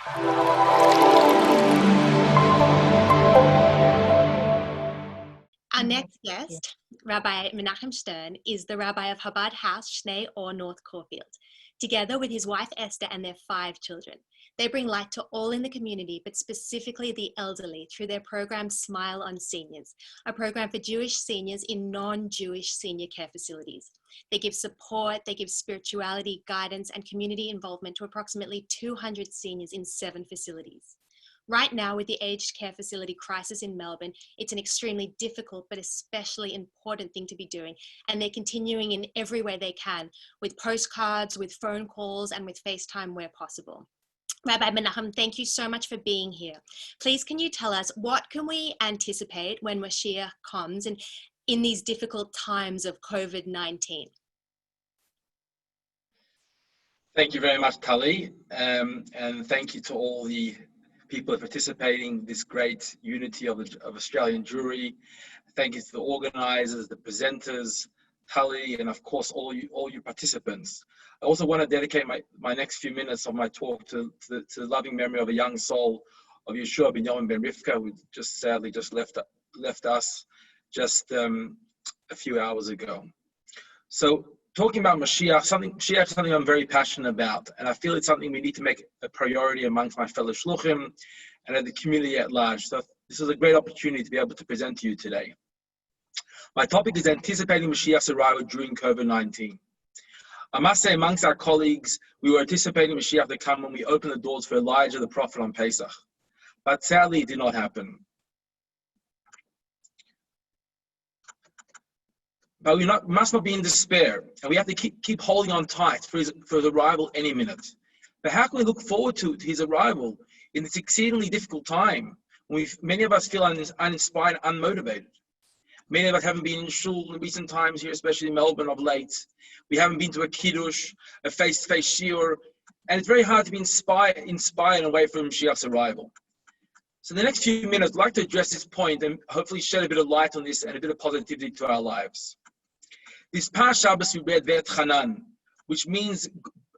Our next guest, Rabbi Menachem Stern, is the rabbi of Chabad House, Shnei Or, North Caulfield, together with his wife Esther and their 5 children. They bring light to all in the community, but specifically the elderly, through their program Smile on Seniors, a program for Jewish seniors in non-Jewish senior care facilities. They give support, they give spirituality, guidance, and community involvement to approximately 200 seniors in 7 facilities. Right now, with the aged care facility crisis in Melbourne, it's an extremely difficult but especially important thing to be doing, and they're continuing in every way they can, with postcards, with phone calls, and with FaceTime where possible. Rabbi Menachem, thank you so much for being here. Please, can you tell us, what can we anticipate when Mashiach comes and in these difficult times of COVID-19? Thank you very much, Tali, and thank you to all the people participating in this great unity of Australian Jewry. Thank you to the organizers, the presenters, Tali, and of course all you participants. I also want to dedicate my next few minutes of my talk to the loving memory of a young soul of Yeshua Binyamin ben Rivka, who just sadly left us just a few hours ago. So talking about Mashiach, something I'm very passionate about, and I feel it's something we need to make a priority amongst my fellow shluchim and at the community at large. So this is a great opportunity to be able to present to you today. My topic is anticipating Mashiach's arrival during COVID-19. I must say, amongst our colleagues, we were anticipating Mashiach to come when we opened the doors for Elijah the prophet on Pesach. But sadly, it did not happen. But we must not be in despair, and we have to keep holding on tight for his arrival any minute. But how can we look forward to his arrival in this exceedingly difficult time when many of us feel uninspired, unmotivated? Many of us haven't been in shul in recent times here, especially in Melbourne of late. We haven't been to a kiddush, a face-to-face shiur, and it's very hard to be inspired away from Mashiach's arrival. So the next few minutes, I'd like to address this point and hopefully shed a bit of light on this and a bit of positivity to our lives. This past Shabbos we read Vet Hanan, which means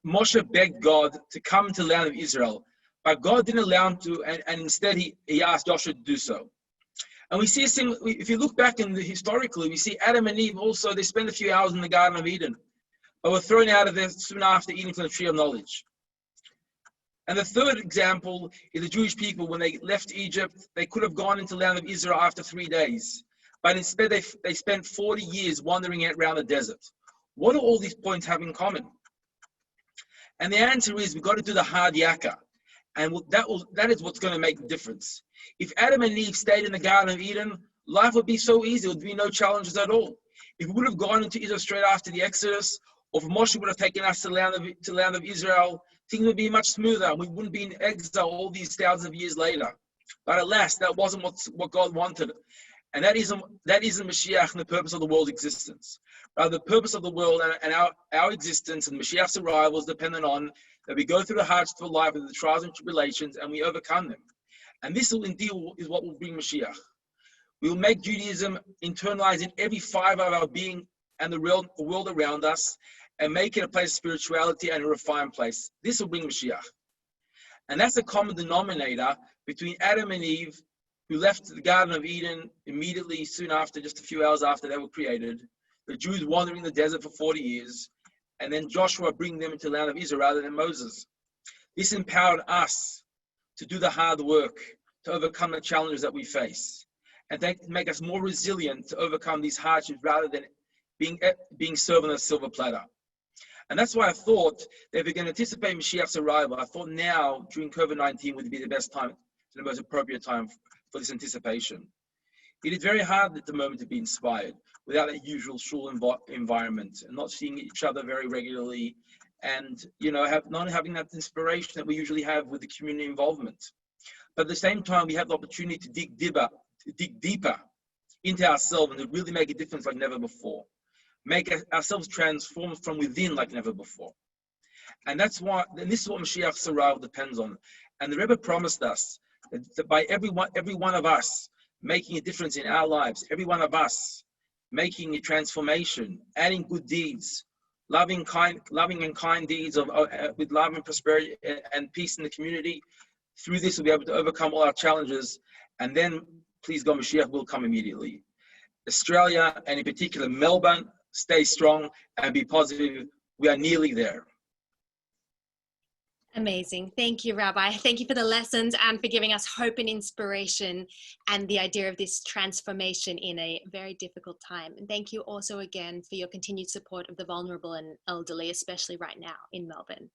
Moshe begged God to come to the land of Israel, but God didn't allow him to, and instead he asked Joshua to do so. And we see if you look back historically, we see Adam and Eve also, they spent a few hours in the Garden of Eden, but were thrown out of there soon after eating from the tree of knowledge. And the third example is the Jewish people. When they left Egypt, they could have gone into the land of Israel after 3 days. But instead, they spent 40 years wandering around the desert. What do all these points have in common? And the answer is, we've got to do the hard yakka. And that is what's going to make the difference. If Adam and Eve stayed in the Garden of Eden, life would be so easy. There would be no challenges at all. If we would have gone into Israel straight after the Exodus, or if Moshe would have taken us to the land of Israel, things would be much smoother. We wouldn't be in exile all these thousands of years later. But alas, that wasn't what God wanted. And that isn't Mashiach and the purpose of the world's existence. Rather, the purpose of the world and our existence and Mashiach's arrival is dependent on that we go through the hardships of life with the trials and tribulations and we overcome them. And this will indeed is what will bring Mashiach. We will make Judaism internalize in every fiber of our being and the world around us, and make it a place of spirituality and a refined place. This will bring Mashiach. And that's the common denominator between Adam and Eve, who left the Garden of Eden immediately soon after, just a few hours after they were created, the Jews wandering the desert for 40 years, and then Joshua bringing them into the land of Israel rather than Moses. This empowered us to do the hard work, to overcome the challenges that we face, and to make us more resilient to overcome these hardships rather than being served on a silver platter. And that's why I thought that if we're going to anticipate Mashiach's arrival, I thought now, during COVID-19, would be the best time, the most appropriate time for this anticipation. It is very hard at the moment to be inspired without that usual shul environment and not seeing each other very regularly, and not having that inspiration that we usually have with the community involvement. But at the same time, we have the opportunity to dig deeper into ourselves and to really make a difference like never before. Make ourselves transform from within like never before. And this is what Mashiach's arrival depends on. And the Rebbe promised us that by every one of us making a difference in our lives, every one of us making a transformation, adding good deeds, loving and kind deeds with love and prosperity and peace in the community, Through this, we'll be able to overcome all our challenges, and then, please God, Mashiach will come immediately. Australia, and in particular Melbourne, stay strong and be positive. We are nearly there. Amazing. Thank you, Rabbi. Thank you for the lessons and for giving us hope and inspiration and the idea of this transformation in a very difficult time. And thank you also again for your continued support of the vulnerable and elderly, especially right now in Melbourne.